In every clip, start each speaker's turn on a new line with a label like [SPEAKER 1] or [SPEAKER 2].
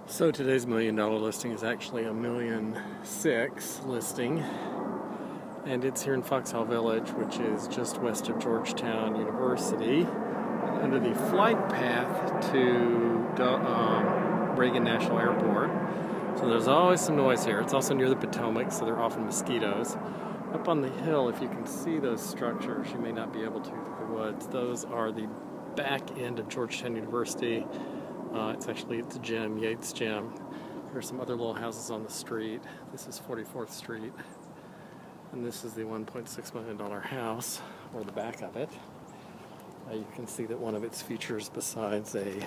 [SPEAKER 1] So today's $1 million listing is actually a $1.6 million listing, and it's here in Foxhall Village, which is just west of Georgetown University, under the flight path to Reagan National Airport. So there's always some noise here. It's also near the Potomac, so there are often mosquitoes. Up on the hill, if you can see those structures, you may not be able to through the woods. Those are the back end of Georgetown University. It's a gym, Yates Gym. There are some other little houses on the street. This is 44th Street. And this is the $1.6 million house, or the back of it. You can see that one of its features, besides a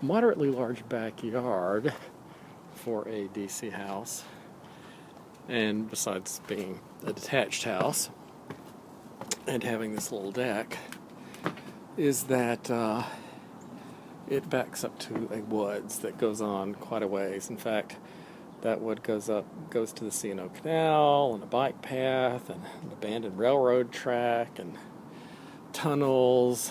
[SPEAKER 1] moderately large backyard for a DC house, and besides being a detached house and having this little deck, is that it backs up to a woods that goes on quite a ways. In fact, that wood goes to the C&O Canal, and a bike path, and an abandoned railroad track, and tunnels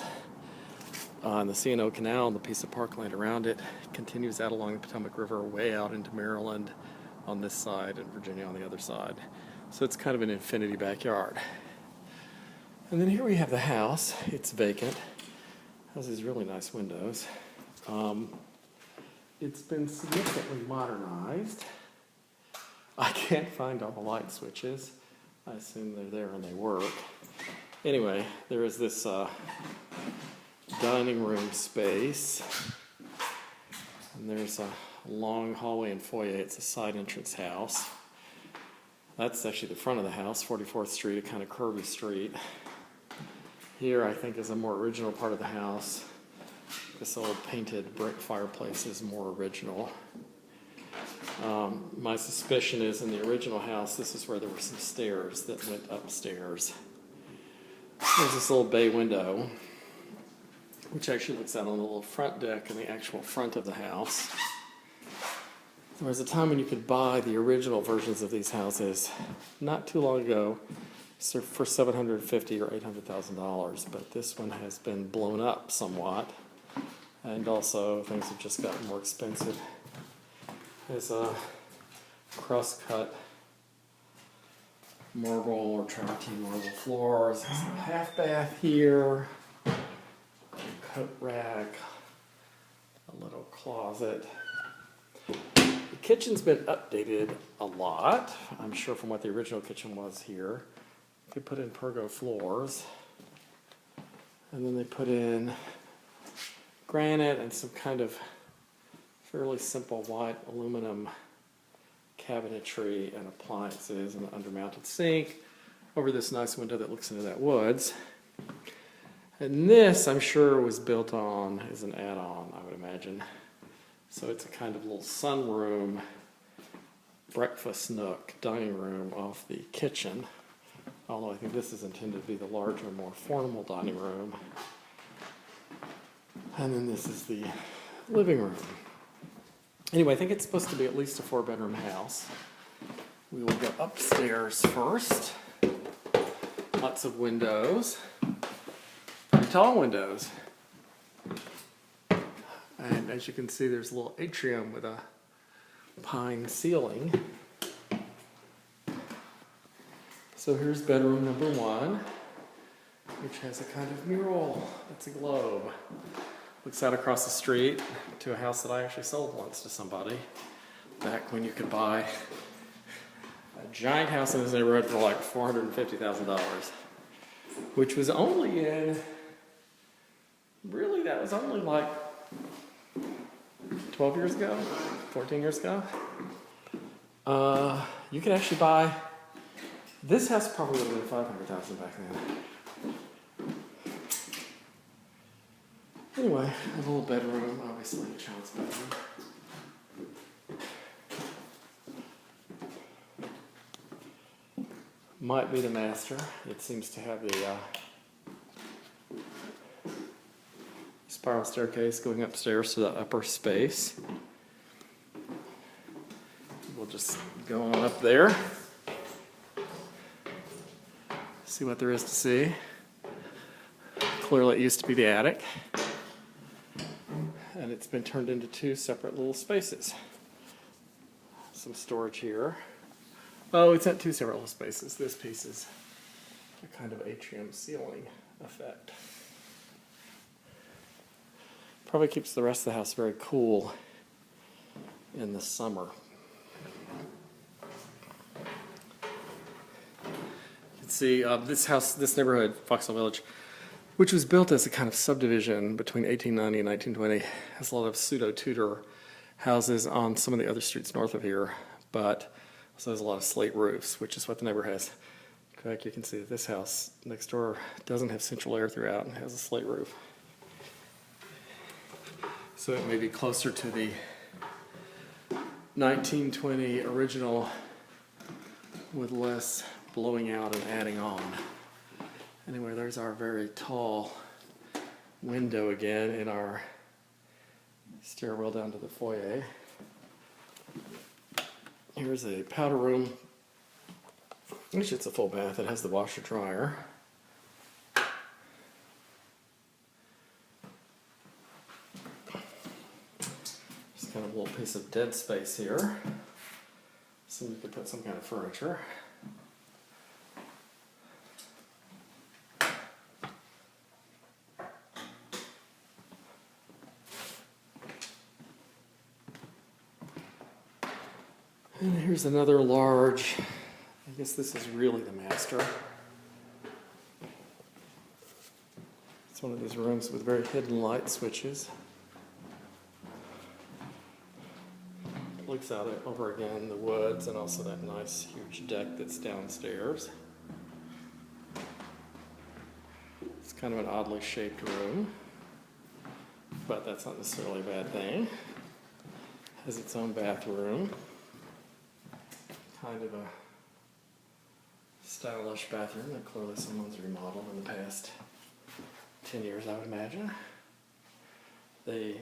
[SPEAKER 1] on the C&O Canal, and the piece of parkland around it continues out along the Potomac River, way out into Maryland on this side, and Virginia on the other side. So it's kind of an infinity backyard. And then here we have the house. It's vacant. It has these really nice windows. It's been significantly modernized. I can't find all the light switches. I assume they're there and they work. Anyway, there is this dining room space, and there's a long hallway and foyer. It's a side entrance house. That's actually the front of the house, 44th Street, a kind of curvy street. Here, I think, is a more original part of the house. This old painted brick fireplace is more original. My suspicion is in the original house, this is where there were some stairs that went upstairs. There's this little bay window, which actually looks out on the little front deck and the actual front of the house. There was a time when you could buy the original versions of these houses, not too long ago, for $750,000 or $800,000, but this one has been blown up somewhat, and also things have just gotten more expensive. There's a cross-cut marble or travertine marble floors. There's a half bath here, a coat rack, a little closet. The kitchen's been updated a lot, I'm sure, from what the original kitchen was here. They put in pergo floors, and then they put in granite and some kind of fairly simple white aluminum cabinetry and appliances, and an undermounted sink over this nice window that looks into that woods. And this, I'm sure, was built on as an add-on, I would imagine. So it's a kind of little sunroom, breakfast nook, dining room off the kitchen. Although I think this is intended to be the larger, more formal dining room. And then this is the living room. Anyway, I think it's supposed to be at least a 4-bedroom house. We will go upstairs first. Lots of windows. Pretty tall windows. And as you can see, there's a little atrium with a pine ceiling. So here's bedroom number 1, which has a kind of mural. It's a globe. Looks out across the street to a house that I actually sold once to somebody, back when you could buy a giant house in this neighborhood for like $450,000, which was only that was only like 12 years ago, 14 years ago. You could actually buy, this house probably would have been $500,000 back then. Anyway, a little bedroom, obviously a child's bedroom. Might be the master. It seems to have the spiral staircase going upstairs to the upper space. We'll just go on up there, see what there is to see. Clearly it used to be the attic. And it's been turned into two separate little spaces. Some storage here. Oh, it's not two separate little spaces. This piece is a kind of atrium ceiling effect. Probably keeps the rest of the house very cool in the summer. You can see this house, this neighborhood, Foxhall Village, which was built as a kind of subdivision between 1890 and 1920, has a lot of pseudo-Tudor houses on some of the other streets north of here, but also has a lot of slate roofs, which is what the neighborhood has. In fact, you can see that this house next door doesn't have central air throughout and has a slate roof. So it may be closer to the 1920 original with less blowing out and adding on. Anyway, there's our very tall window again in our stairwell down to the foyer. Here's a powder room. Actually, it's a full bath. It has the washer dryer. Just kind of a little piece of dead space here. So you could put some kind of furniture. And here's another large, I guess this is really the master. It's one of these rooms with very hidden light switches. It looks out over again the woods and also that nice huge deck that's downstairs. It's kind of an oddly shaped room, but that's not necessarily a bad thing. It has its own bathroom. Kind of a stylish bathroom that clearly someone's remodeled in the past 10 years, I would imagine. They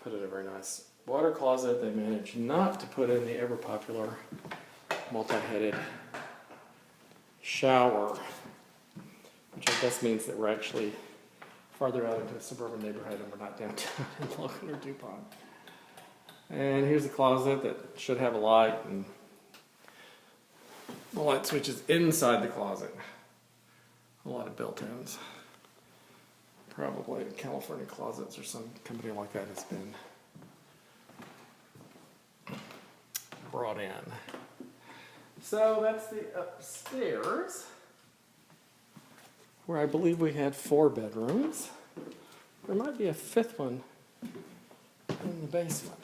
[SPEAKER 1] put in a very nice water closet. They managed not to put in the ever popular multi-headed shower, which I guess means that we're actually farther out into a suburban neighborhood and we're not downtown in Logan or DuPont. And here's a closet that should have a light, and the light switch is inside the closet. A lot of built-ins. Probably California Closets or some company like that has been brought in. So that's the upstairs, where I believe we had 4 bedrooms. There might be a 5th one in the basement.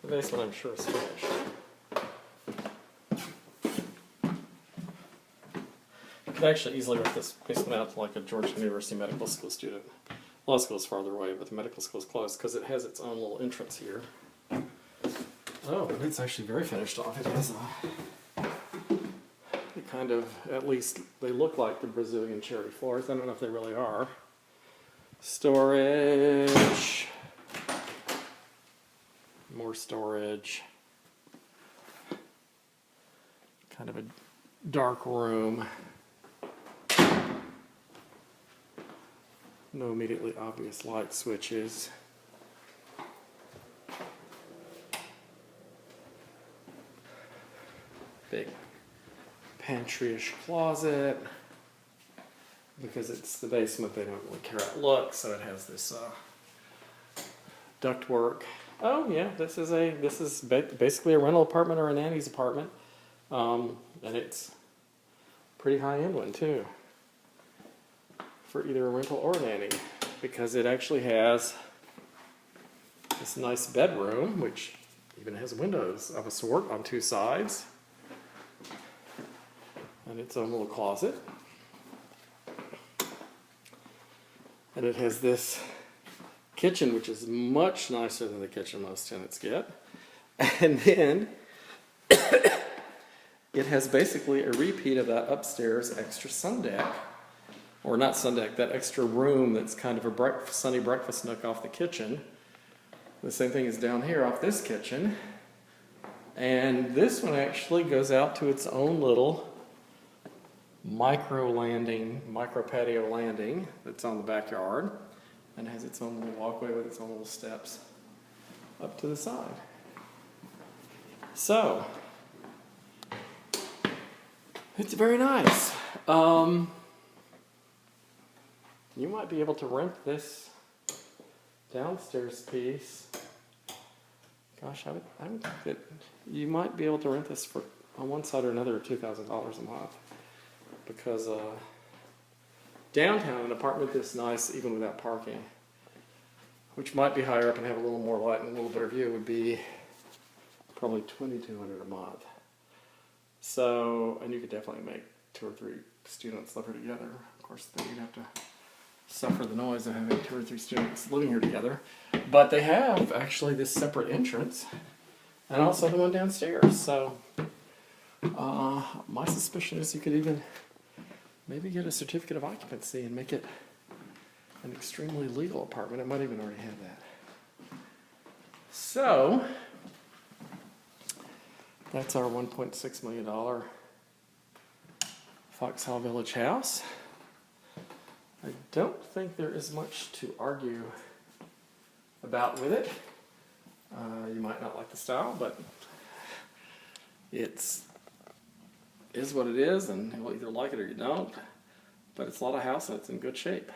[SPEAKER 1] The basement, I'm sure, is finished. You could actually easily rent this basement out to like a Georgetown University medical school student. Law school is farther away, but the medical school is close because it has its own little entrance here. Oh, but it's actually very finished off. It has it kind of, at least they look like the Brazilian cherry floors. I don't know if they really are. Storage. More storage. Kind of a dark room. No immediately obvious light switches. Big pantry-ish closet. Because it's the basement, they don't really care how it looks, so it has this ductwork. Oh yeah, this is basically a rental apartment or a nanny's apartment, and it's a pretty high-end one too, for either a rental or a nanny, because it actually has this nice bedroom, which even has windows of a sort on 2 sides, and its own little closet, and it has this kitchen, which is much nicer than the kitchen most tenants get. And then it has basically a repeat of that upstairs extra sun deck, or not sun deck, that extra room that's kind of a sunny breakfast nook off the kitchen. The same thing is down here off this kitchen. And this one actually goes out to its own little micro patio landing that's on the backyard, and has its own little walkway with its own little steps up to the side. So, it's very nice. You might be able to rent this downstairs piece. Gosh, I would think that you might be able to rent this for, on one side or another, $2,000 a month. Because downtown, an apartment this nice, even without parking, which might be higher up and have a little more light and a little better view, would be probably $2,200 a month. So, and you could definitely make 2 or 3 students live here together. Of course, then you'd have to suffer the noise of having 2 or 3 students living here together. But they have actually this separate entrance, and also the one downstairs. So, my suspicion is you could even maybe get a certificate of occupancy and make it an extremely legal apartment. It might even already have that. So, that's our $1.6 million Foxhall Village house. I don't think there is much to argue about with it. You might not like the style, but is what it is, and you'll either like it or you don't. But it's a lot of house and it's in good shape.